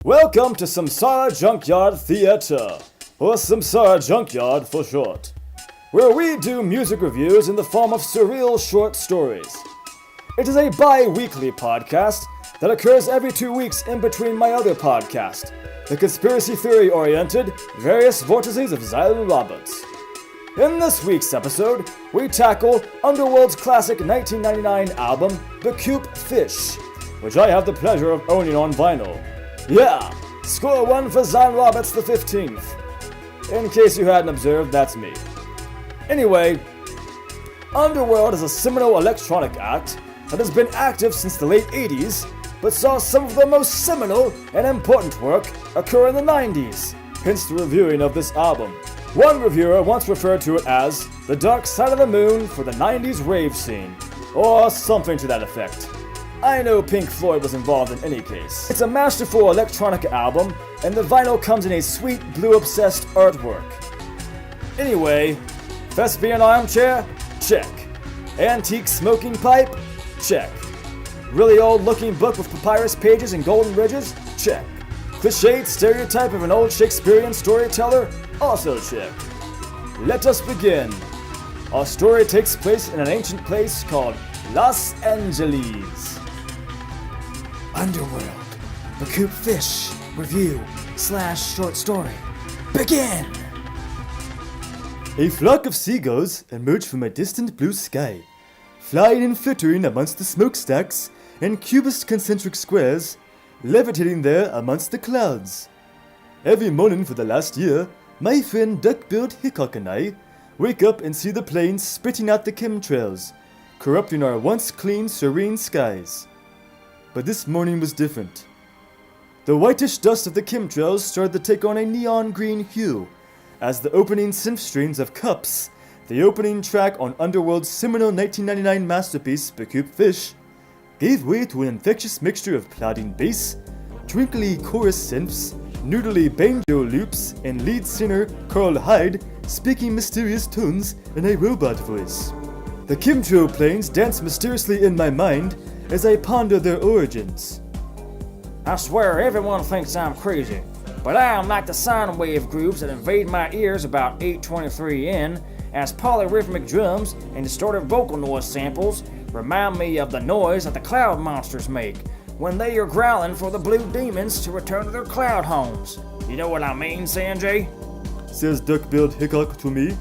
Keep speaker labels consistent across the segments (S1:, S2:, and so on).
S1: Welcome to Samsara Junkyard Theatre, or Samsara Junkyard for short, where we do music reviews in the form of surreal short stories. It is a bi-weekly podcast that occurs every 2 weeks in between my other podcast, the conspiracy theory-oriented Various Vortices of Xylem Roberts. In this week's episode, we tackle Underworld's classic 1999 album, Beaucoup Fish, which I have the pleasure of owning on vinyl. Yeah, score 1 for Xylem Roberts the 15th. In case you hadn't observed, that's me. Anyway, Underworld is a seminal electronic act that has been active since the late 80s, but saw some of the most seminal and important work occur in the 90s, hence the reviewing of this album. One reviewer once referred to it as the dark side of the moon for the 90s rave scene, or something to that effect. I know Pink Floyd was involved in any case. It's a masterful electronica album, and the vinyl comes in a sweet blue-obsessed artwork. Anyway, thespian armchair? Check. Antique smoking pipe? Check. Really old-looking book with papyrus pages and golden ridges? Check. Cliched stereotype of an old Shakespearean storyteller? Also check. Let us begin. Our story takes place in an ancient place called Los Angeles. Underworld, Beaucoup Fish, review / short story. Begin! A flock of seagulls emerged from a distant blue sky, flying and flittering amongst the smokestacks and cubist concentric squares, levitating there amongst the clouds. Every morning for the last year, my friend Duck Billed Hickok and I wake up and see the planes spitting out the chemtrails, corrupting our once clean, serene skies. But this morning was different. The whitish dust of the chemtrails started to take on a neon green hue, as the opening synth strings of Cups, the opening track on Underworld's seminal 1999 masterpiece, Beaucoup Fish, gave way to an infectious mixture of plodding bass, twinkly chorus synths, noodly banjo loops, and lead singer Carl Hyde speaking mysterious tones in a robot voice. The chemtrail planes dance mysteriously in my mind as I ponder their origins. I swear everyone thinks I'm crazy, but I am like the sine wave grooves that invade my ears about 8:23 in, as polyrhythmic drums and distorted vocal noise samples remind me of the noise that the cloud monsters make when they are growling for the blue demons to return to their cloud homes. You know what I mean, Sanjay? Says Duck Billed Hickok to me.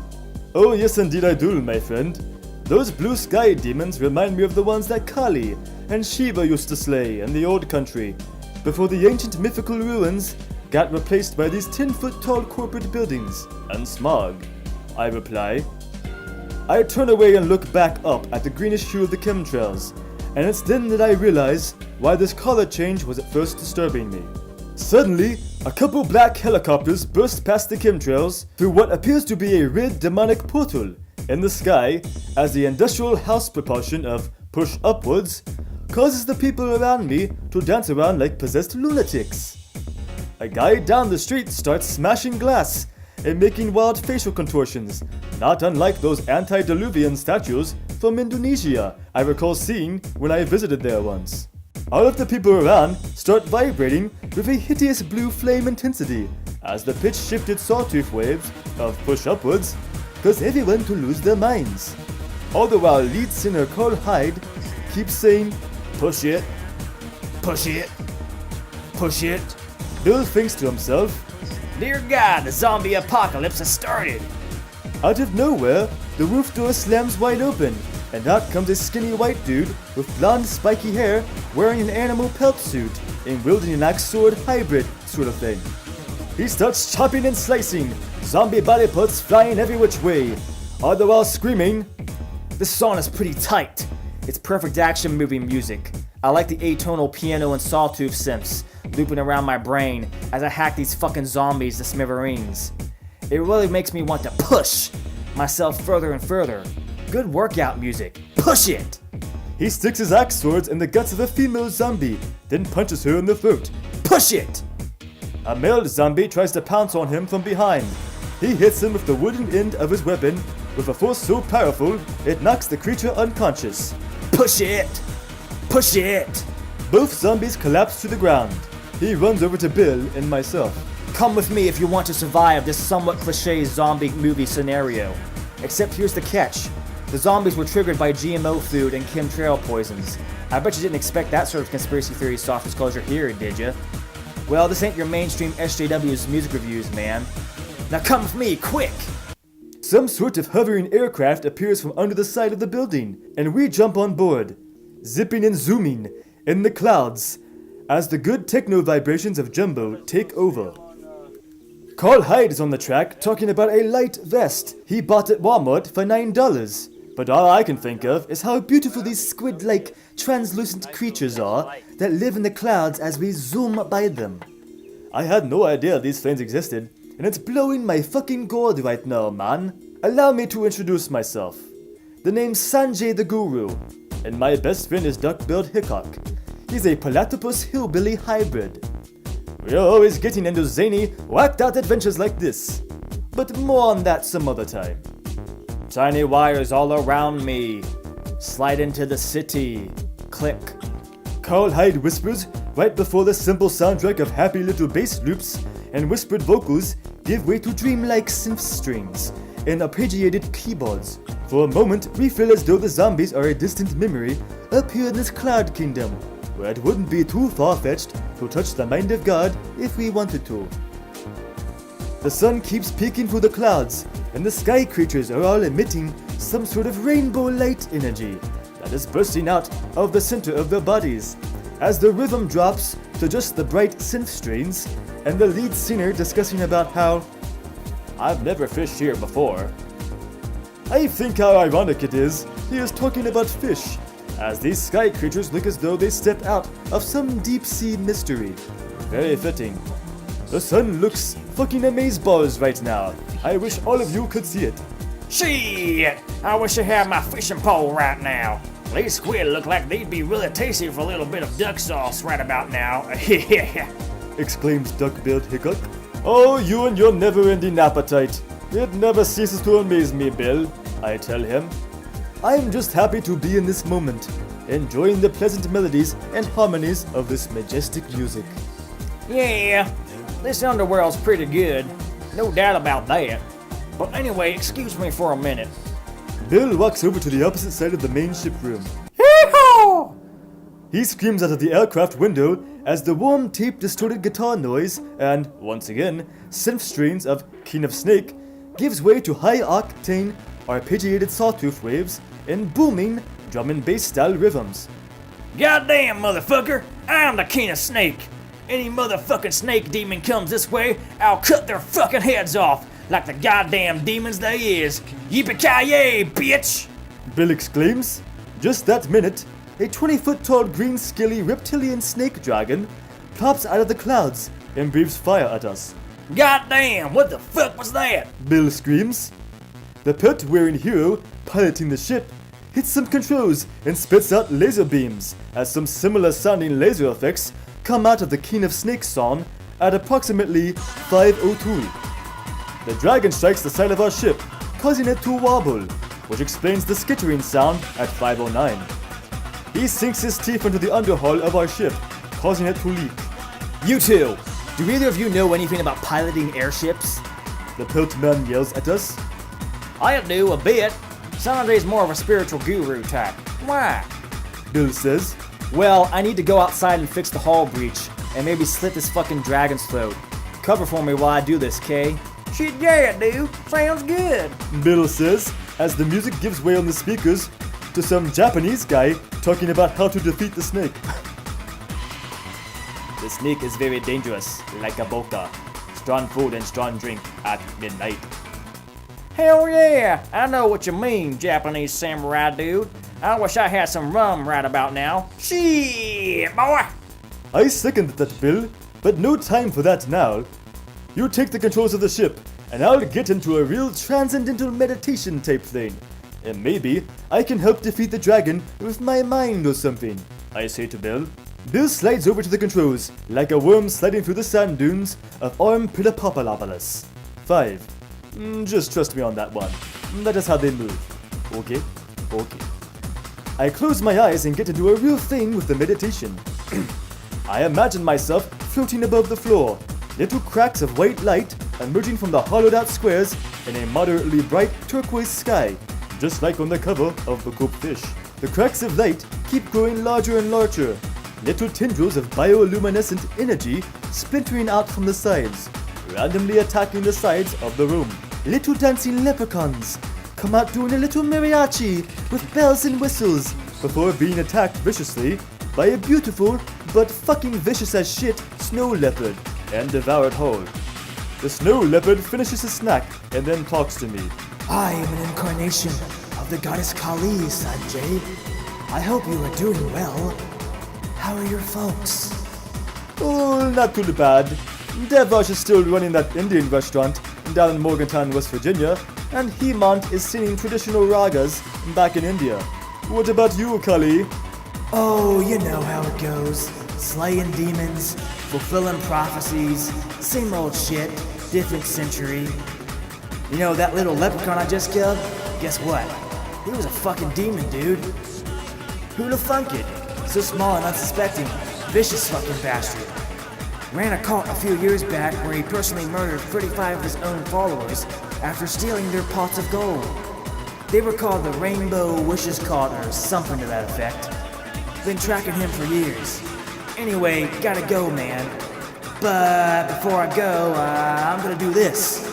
S1: Oh yes indeed I do, my friend. Those blue sky demons remind me of the ones that Kali and Shiva used to slay in the old country, before the ancient mythical ruins got replaced by these 10-foot tall corporate buildings and smog, I reply. I turn away and look back up at the greenish hue of the chemtrails, and it's then that I realize why this color change was at first disturbing me. Suddenly, a couple black helicopters burst past the chemtrails through what appears to be a red demonic portal in the sky, as the industrial house propulsion of push upwards causes the people around me to dance around like possessed lunatics. A guy down the street starts smashing glass and making wild facial contortions, not unlike those antediluvian statues from Indonesia I recall seeing when I visited there once. All of the people around start vibrating with a hideous blue flame intensity as the pitch-shifted sawtooth waves of push upwards cause everyone to lose their minds. All the while lead singer Carl Hyde keeps saying, "Push it, push it, push it." Bill thinks to himself, "Dear God, the zombie apocalypse has started." Out of nowhere, the roof door slams wide open, and out comes a skinny white dude with blonde spiky hair wearing an animal pelt suit and wielding an axe sword hybrid sort of thing. He starts chopping and slicing, zombie body parts flying every which way, all the while screaming, "This song is pretty tight. It's perfect action movie music. I like the atonal piano and sawtooth synths looping around my brain as I hack these fucking zombies to smithereens. It really makes me want to push myself further and further. Good workout music. Push it!" He sticks his axe swords in the guts of a female zombie, then punches her in the throat. "Push it!" A male zombie tries to pounce on him from behind. He hits him with the wooden end of his weapon with a force so powerful it knocks the creature unconscious. "Push it! Push it!" Both zombies collapse to the ground. He runs over to Bill and myself.
S2: Come with me if you want to survive this somewhat cliche zombie movie scenario. Except here's the catch. The zombies were triggered by GMO food and chemtrail poisons. I bet you didn't expect that sort of conspiracy theory soft disclosure here, did ya? Well, this ain't your mainstream SJW's music reviews, man. Now come with me, quick!
S1: Some sort of hovering aircraft appears from under the side of the building, and we jump on board, zipping and zooming in the clouds as the good techno vibrations of Jumbo take over. Carl Hyde is on the track talking about a light vest he bought at Walmart for $9. But all I can think of is how beautiful these squid-like translucent creatures are that live in the clouds as we zoom by them. I had no idea these things existed, and it's blowing my fucking gourd right now, man. Allow me to introduce myself. The name's Sanjay the Guru, and my best friend is Duck Billed Hickok. He's a platypus-hillbilly hybrid. We're always getting into zany, whacked-out adventures like this. But more on that some other time. Tiny wires all around me. Slide into the city. Click. Carl Hyde whispers right before the simple soundtrack of happy little bass loops and whispered vocals give way to dreamlike synth strings and arpeggiated keyboards. For a moment, we feel as though the zombies are a distant memory up here in this cloud kingdom, where it wouldn't be too far-fetched to touch the mind of God if we wanted to. The sun keeps peeking through the clouds, and the sky creatures are all emitting some sort of rainbow light energy that is bursting out of the center of their bodies, as the rhythm drops to just the bright synth strains, and the lead singer discussing about how, "I've never fished here before." I think how ironic it is he is talking about fish, as these sky creatures look as though they stepped out of some deep-sea mystery. Very fitting. The sun looks fucking amazeballs right now. I wish all of you could see it.
S2: Shit! I wish I had my fishing pole right now. These squid look like they'd be really tasty for a little bit of duck sauce right about now.
S1: Exclaims Duck Billed Hickok. Oh, you and your never-ending appetite. It never ceases to amaze me, Bill, I tell him. I'm just happy to be in this moment, enjoying the pleasant melodies and harmonies of this majestic music.
S2: Yeah, this Underworld's pretty good. No doubt about that. But anyway, excuse me for a minute.
S1: Bill walks over to the opposite side of the main ship room.
S2: Hee-haw!
S1: He screams out of the aircraft window as the warm tape distorted guitar noise and, once again, synth strains of King of Snake gives way to high-octane, arpeggiated sawtooth waves and booming drum and bass style rhythms.
S2: Goddamn, motherfucker! I'm the King of Snake! Any motherfucking snake demon comes this way, I'll cut their fucking heads off like the goddamn demons they is. Yippee-ki-yay, bitch!
S1: Bill exclaims. Just that minute, a 20-foot-tall green scaly reptilian snake dragon pops out of the clouds and breathes fire at us.
S2: Goddamn, what the fuck was that?
S1: Bill screams. The pelt-wearing hero piloting the ship hits some controls and spits out laser beams as some similar-sounding laser effects come out of the King of Snakes song at approximately 5:02. The dragon strikes the side of our ship, causing it to wobble, which explains the skittering sound at 5:09. He sinks his teeth into the underhull of our ship, causing it to leak.
S2: You two, do either of you know anything about piloting airships?
S1: The pelt man yells at us.
S2: I do a bit. Sanjay's more of a spiritual guru type. Why?
S1: Bill says.
S2: Well, I need to go outside and fix the hull breach, and maybe slit this fucking dragon's throat. Cover for me while I do this, Kay? Shit, yeah, dude. Sounds good.
S1: Bill says, as the music gives way on the speakers to some Japanese guy talking about how to defeat the snake. The snake is very dangerous, like a boka. Strong food and strong drink at midnight.
S2: Hell yeah, I know what you mean, Japanese samurai dude. I wish I had some rum right about now. Shit, boy!
S1: I second that, Bill, but no time for that now. You take the controls of the ship, and I'll get into a real transcendental meditation type thing. And maybe I can help defeat the dragon with my mind or something, I say to Bill. Bill slides over to the controls, like a worm sliding through the sand dunes of Armpidopopolopolis. 5. Just trust me on that one. That is how they move. Okay? Okay. I close my eyes and get into a real thing with the meditation. I imagine myself floating above the floor, little cracks of white light emerging from the hollowed out squares in a moderately bright turquoise sky, just like on the cover of Beaucoup Fish. The cracks of light keep growing larger and larger, little tendrils of bioluminescent energy splintering out from the sides, randomly attacking the sides of the room. Little dancing leprechauns come out doing a little mariachi with bells and whistles before being attacked viciously by a beautiful but fucking vicious as shit snow leopard and devoured whole. The snow leopard finishes his snack and then talks to me.
S2: I am an incarnation of the goddess Kali, Sanjay. I hope you are doing well. How are your folks?
S1: Oh, not too bad. Devash is still running that Indian restaurant down in Morgantown, West Virginia, and Hemant is singing traditional ragas back in India. What about you, Kali?
S2: Oh, you know how it goes. Slaying demons, fulfilling prophecies, same old shit, different century. You know that little leprechaun I just killed? Guess what? He was a fucking demon, dude. Who'd have thunk it? So small and unsuspecting, vicious fucking bastard. Ran a cult a few years back where he personally murdered 35 of his own followers after stealing their pots of gold. They were called the Rainbow Wishes Cult or something to that effect. Been tracking him for years. Anyway, gotta go, man. But before I go, I'm gonna do this.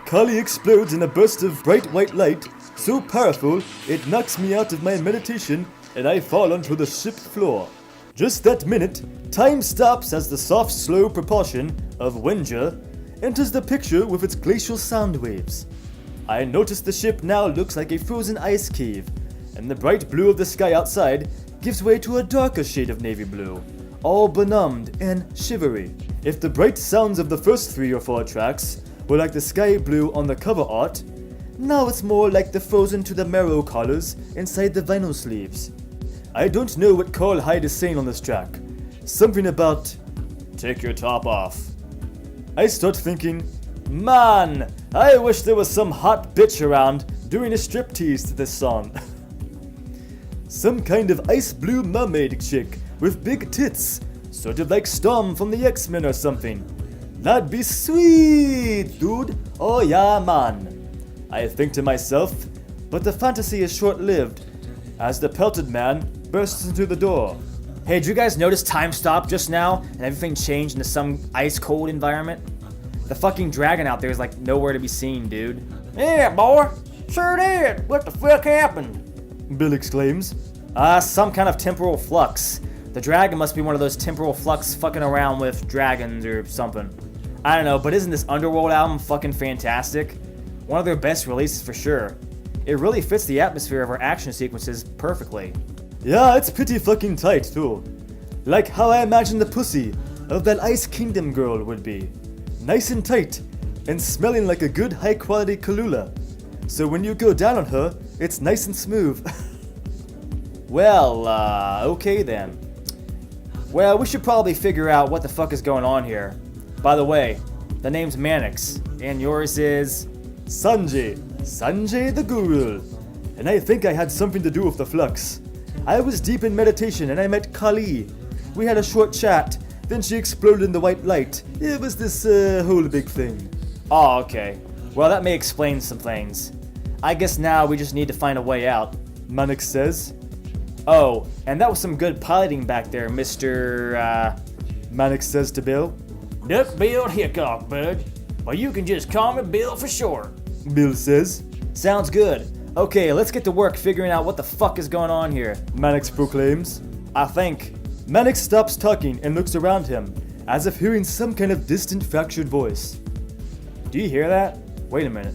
S1: Kali explodes in a burst of bright white light, so powerful it knocks me out of my meditation and I fall onto the ship floor. Just that minute, time stops as the soft, slow propulsion of Wenja enters the picture with its glacial sound waves. I notice the ship now looks like a frozen ice cave, and the bright blue of the sky outside gives way to a darker shade of navy blue, all benumbed and shivery. If the bright sounds of the first 3 or 4 tracks were like the sky blue on the cover art, now it's more like the frozen to the marrow colors inside the vinyl sleeves. I don't know what Carl Hyde is saying on this track. Something about, take your top off. I start thinking, man, I wish there was some hot bitch around doing a striptease to this song. Some kind of ice blue mermaid chick with big tits, sort of like Storm from the X-Men or something. That'd be sweet, dude. Oh yeah, man. I think to myself, but the fantasy is short-lived, as the pelted man bursts into the door.
S2: Hey, did you guys notice time stopped just now and everything changed into some ice-cold environment? The fucking dragon out there is like nowhere to be seen, dude. Yeah, boy. Sure did. What the fuck happened?
S1: Bill exclaims.
S2: Some kind of temporal flux. The dragon must be one of those temporal flux fucking around with dragons or something. I don't know, but isn't this Underworld album fucking fantastic? One of their best releases for sure. It really fits the atmosphere of our action sequences perfectly.
S1: Yeah, it's pretty fucking tight too. Like how I imagine the pussy of that Ice Kingdom girl would be. Nice and tight, and smelling like a good high quality Kahlua. So when you go down on her, it's nice and smooth.
S2: Well, okay then. Well, we should probably figure out what the fuck is going on here. By the way, the name's Manix, and yours is...
S1: Sanjay. Sanjay the Guru. And I think I had something to do with the flux. I was deep in meditation and I met Kali. We had a short chat, then she exploded in the white light. It was this whole big thing.
S2: Oh, okay. Well, that may explain some things. I guess now we just need to find a way out.
S1: Manix says.
S2: Oh, and that was some good piloting back there, Mr.
S1: Manix says to Bill.
S3: Duck Billed Hickok, bud. Or you can just call me Bill for short.
S1: Bill says.
S2: Sounds good. Okay, let's get to work figuring out what the fuck is going on here.
S1: Manix proclaims.
S2: I think.
S1: Manix stops talking and looks around him, as if hearing some kind of distant fractured voice.
S2: Do you hear that? Wait a minute.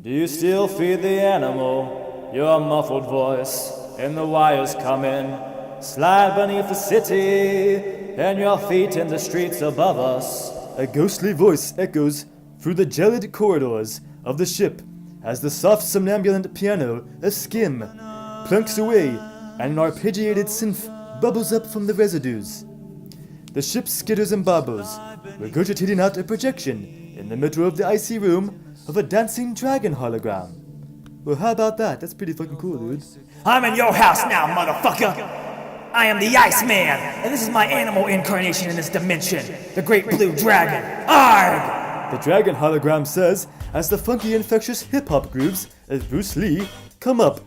S3: Do you still feed the animal? Your muffled voice and the wires come in. Slide beneath the city and your feet in the streets above us.
S1: A ghostly voice echoes through the gelid corridors of the ship as the soft somnambulant piano, a skim, plunks away and an arpeggiated synth bubbles up from the residues. The ship skitters and bobbles, regurgitating out a projection in the middle of the icy room of a dancing dragon hologram. Well, how about that? That's pretty fucking cool, dude.
S3: I'm in your house now, motherfucker!
S2: I am the Iceman, and this is my animal incarnation in this dimension, the Great Blue Dragon. Arg!
S1: The dragon hologram says as the funky infectious hip-hop grooves as Bruce Lee come up,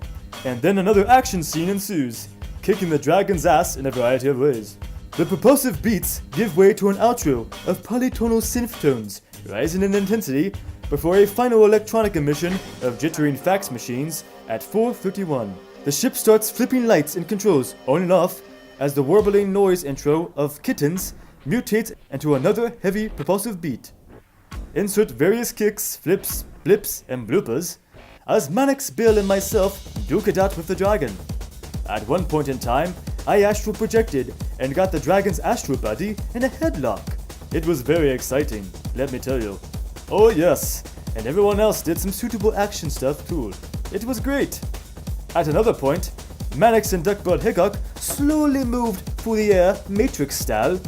S1: and then another action scene ensues, kicking the dragon's ass in a variety of ways. The propulsive beats give way to an outro of polytonal synth tones, rising in intensity before a final electronica mission of jittering fax machines at 4:31. The ship starts flipping lights and controls on and off as the warbling noise intro of kittens mutates into another heavy propulsive beat. Insert various kicks, flips, blips, and bloopers as Manix, Bill, and myself duke it out with the dragon. At one point in time, I astral projected and got the dragon's astral buddy in a headlock. It was very exciting, let me tell you. Oh yes, and everyone else did some suitable action stuff too. It was great. At another point, Manix and Duck Billed Hickok slowly moved through the air Matrix style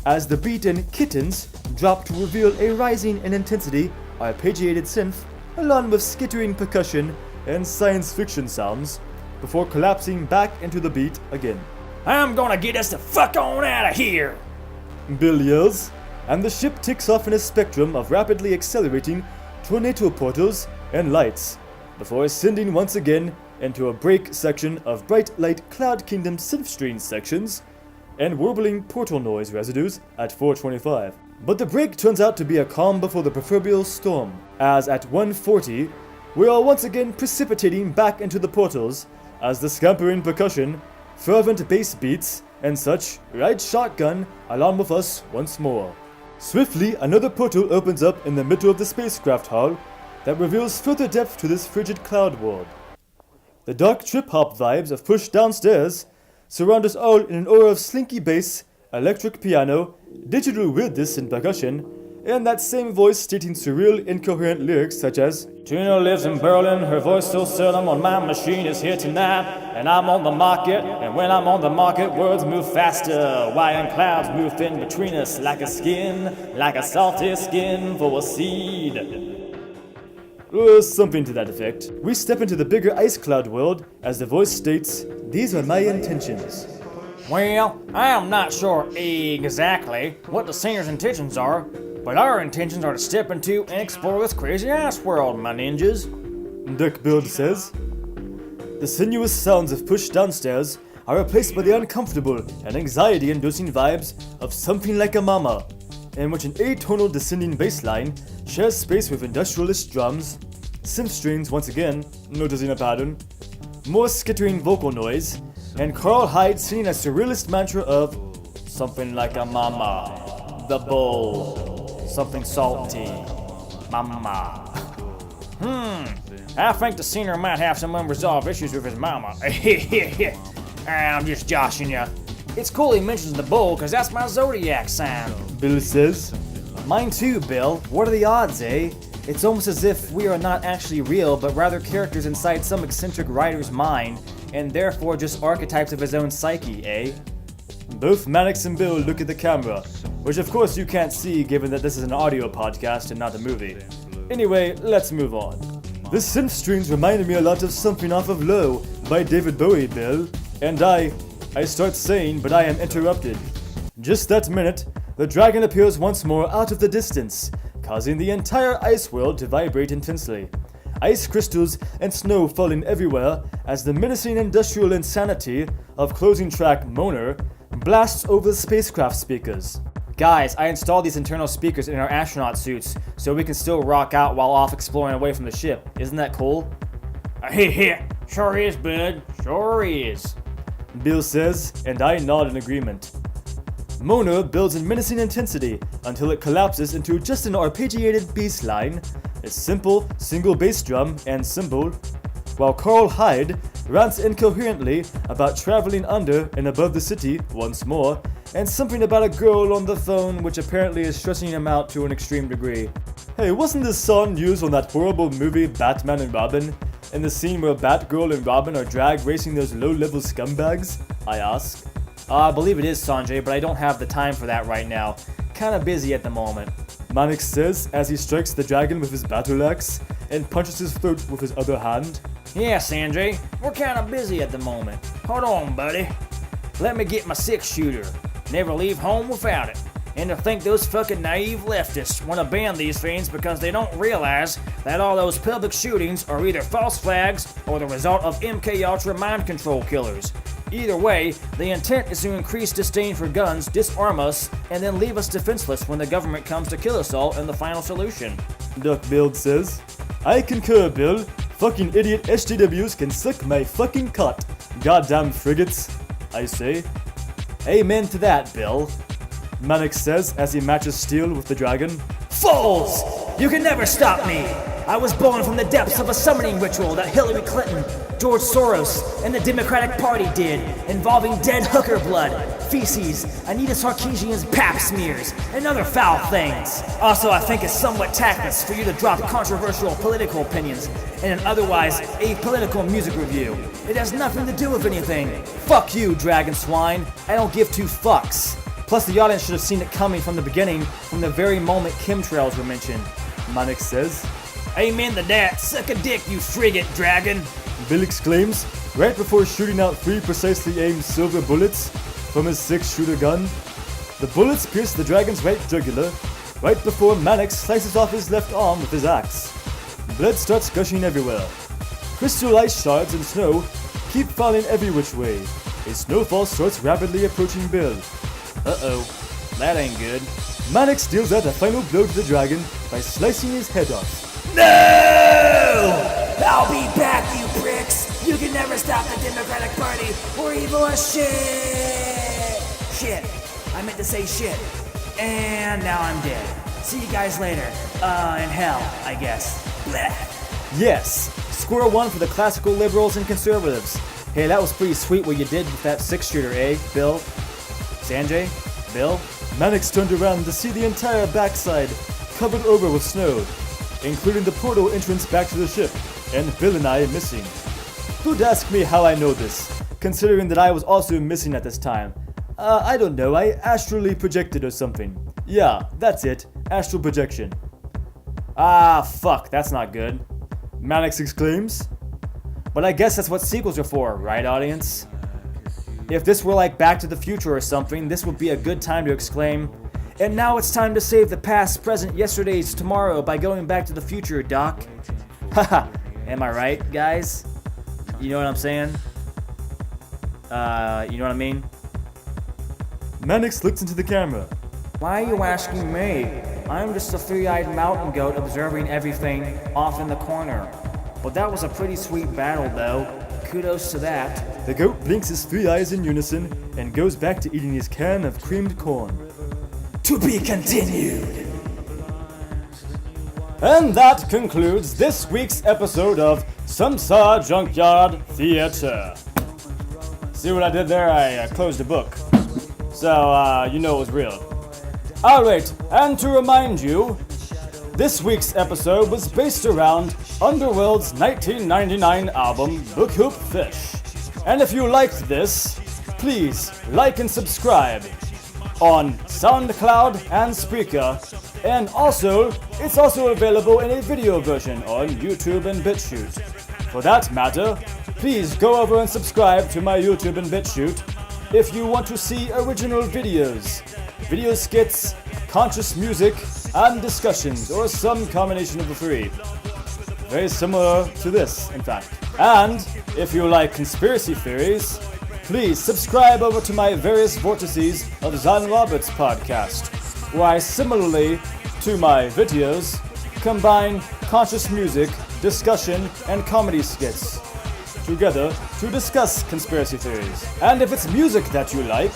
S1: as the beat and kittens dropped to reveal a rising in intensity arpeggiated synth along with skittering percussion and science fiction sounds before collapsing back into the beat again.
S2: I'm gonna get us the fuck on out of here!
S1: Bill yells, and the ship ticks off in a spectrum of rapidly accelerating tornado portals and lights before ascending once again into a break section of bright light Cloud Kingdom synth-string sections and warbling portal noise residues at 4:25. But the break turns out to be a calm before the proverbial storm, as at 1:40, we are once again precipitating back into the portals as the scampering percussion, fervent bass beats, and such ride shotgun along with us once more. Swiftly, another portal opens up in the middle of the spacecraft hull that reveals further depth to this frigid cloud world. The dark trip-hop vibes of Push Downstairs surround us all in an aura of slinky bass, electric piano, digital weirdness and percussion, and that same voice stating surreal, incoherent lyrics such as
S3: Tina lives in Berlin, her voice so seldom on my machine is here tonight, and I'm on the market, and when I'm on the market, words move faster, while clouds move thin between us like a skin, like a salty skin for a seed.
S1: Something to that effect. We step into the bigger ice cloud world as the voice states, "These are my intentions."
S2: Well, I am not sure exactly what the singer's intentions are, but our intentions are to step into and explore this crazy ice world, my ninjas.
S1: Duck Billed says. The sinuous sounds of Push Downstairs are replaced by the uncomfortable and anxiety-inducing vibes of Something Like a Mama, in which an atonal descending bass line shares space with industrialist drums, synth strings once again, noticing a pattern, more skittering vocal noise, and Carl Hyde singing a surrealist mantra of Something Like a Mama, the bowl, something salty, mama. I think the singer might have some unresolved issues with his mama. I'm just joshing ya. It's cool he mentions the bull, cause that's my zodiac sign. Bill says.
S2: Mine too, Bill. What are the odds, eh? It's almost as if we are not actually real, but rather characters inside some eccentric writer's mind, and therefore just archetypes of his own psyche, eh?
S1: Both Manix and Bill look at the camera, which of course you can't see given that this is an audio podcast and not a movie. Anyway, let's move on. The synth strings reminded me a lot of something off of Low by David Bowie, Bill, and I start saying, but I am interrupted. Just that minute, the dragon appears once more out of the distance, causing the entire ice world to vibrate intensely. Ice crystals and snow falling everywhere as the menacing industrial insanity of closing track Moaner blasts over the spacecraft speakers.
S2: Guys, I installed these internal speakers in our astronaut suits so we can still rock out while off exploring away from the ship. Isn't that cool? Sure is, bud. Sure is.
S1: Bill says, and I nod in agreement. Moaner builds in menacing intensity until it collapses into just an arpeggiated bass line, a simple single bass drum and cymbal, while Carl Hyde rants incoherently about traveling under and above the city once more, and something about a girl on the phone which apparently is stressing him out to an extreme degree. Hey, wasn't this song used on that horrible movie Batman and Robin, in the scene where Batgirl and Robin are drag racing those low-level scumbags? I ask.
S2: I believe it is, Sanjay, but I don't have the time for that right now. Kinda busy at the moment.
S1: Manix says as he strikes the dragon with his battle axe and punches his throat with his other hand.
S2: Yeah, Sanjay, we're kinda busy at the moment. Hold on, buddy. let me get my 6-shooter. Never leave home without it. And to think those fucking naive leftists want to ban these things because they don't realize that all those public shootings are either false flags or the result of MK Ultra mind control killers. Either way, the intent is to increase disdain for guns, disarm us, and then leave us defenseless when the government comes to kill us all in the final solution.
S1: Duck Billed says, I concur, Bill. Fucking idiot SJWs can suck my fucking cunt. Goddamn frigates, I say. Amen to that, Bill. Manix says as he matches steel with the dragon.
S2: Fools! You can never stop me! I was born from the depths of a summoning ritual that Hillary Clinton, George Soros, and the Democratic Party did, involving dead hooker blood, feces, Anita Sarkeesian's pap smears, and other foul things. Also, I think it's somewhat tactless for you to drop controversial political opinions in an otherwise apolitical music review. It has nothing to do with anything. Fuck you, dragon swine. I don't give two fucks. Plus, the audience should have seen it coming from the beginning, from the very moment chemtrails were mentioned.
S1: Manix says,
S2: Amen to that. Suck a dick, you frigate dragon.
S1: Bill exclaims, right before shooting out 3 precisely aimed silver bullets from his 6-shooter gun. The bullets pierce the dragon's right jugular, right before Manix slices off his left arm with his axe. Blood starts gushing everywhere. Crystal ice shards and snow keep falling every which way. A snowfall starts rapidly approaching Bill.
S2: Uh-oh, that ain't good.
S1: Manix deals out a final blow to the dragon by slicing his head off.
S2: No! I'll be back, you pricks! You can never stop the Democratic Party or evil as shit! Shit. I meant to say shit. And now I'm dead. See you guys later. In hell, I guess. Blech.
S1: Yes! Score 1 for the classical liberals and conservatives.
S2: Hey, that was pretty sweet what you did with that 6-shooter, eh, Bill? Sanjay? Bill?
S1: Manix turned around to see the entire backside covered over with snow, including the portal entrance back to the ship, and Bill and I missing. Don't ask me how I know this, considering that I was also missing at this time. I don't know, I astrally projected or something. Yeah, that's it, astral projection.
S2: Ah, fuck, that's not good.
S1: Manix exclaims.
S2: But I guess that's what sequels are for, right, audience? If this were like Back to the Future or something, this would be a good time to exclaim, and now it's time to save the past, present, yesterday's, tomorrow by going back to the future, Doc. Haha, am I right, guys? You know what I'm saying? You know what I mean?
S1: Manix looks into the camera.
S2: Why are you asking me? I'm just a 3-eyed mountain goat observing everything off in the corner. But that was a pretty sweet battle, though. Kudos to that.
S1: The goat blinks his 3 eyes in unison and goes back to eating his can of creamed corn.
S2: To be continued.
S1: And that concludes this week's episode of Samsar Junkyard Theater. See what I did there? I closed a book. So, you know it was real. Alright, and to remind you, this week's episode was based around Underworld's 1999 album, Beaucoup Fish. And if you liked this, please like and subscribe on SoundCloud and Spreaker. And also, it's also available in a video version on YouTube and BitChute. For that matter, please go over and subscribe to my YouTube and BitChute if you want to see original videos, video skits, conscious music, and discussions, or some combination of the three. Very similar to this, in fact. And if you like conspiracy theories, please subscribe over to my various vortices of Zan Roberts podcast, where I similarly to my videos combine conscious music, discussion, and comedy skits together to discuss conspiracy theories. And if it's music that you like,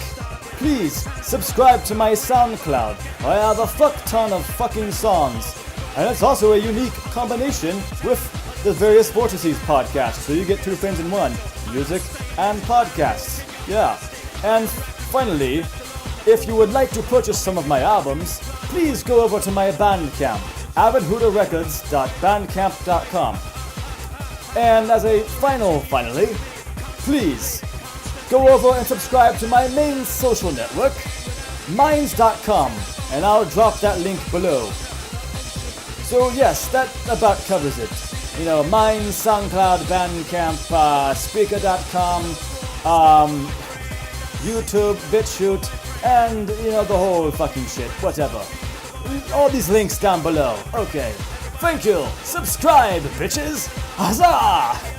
S1: please subscribe to my SoundCloud, where I have a fuck ton of fucking songs. And it's also a unique combination with the various Vortices podcasts, so you get 2 things in one, music and podcasts. Yeah. And finally, if you would like to purchase some of my albums, please go over to my Bandcamp, avidhudarecords.bandcamp.com. And as a finally, please go over and subscribe to my main social network, minds.com, and I'll drop that link below. So yes, that about covers it. You know, Minds, SoundCloud, Bandcamp, Spreaker.com,
S3: YouTube, BitChute, and, the whole fucking shit. Whatever. All these links down below. Okay. Thank you. Subscribe, bitches. Huzzah!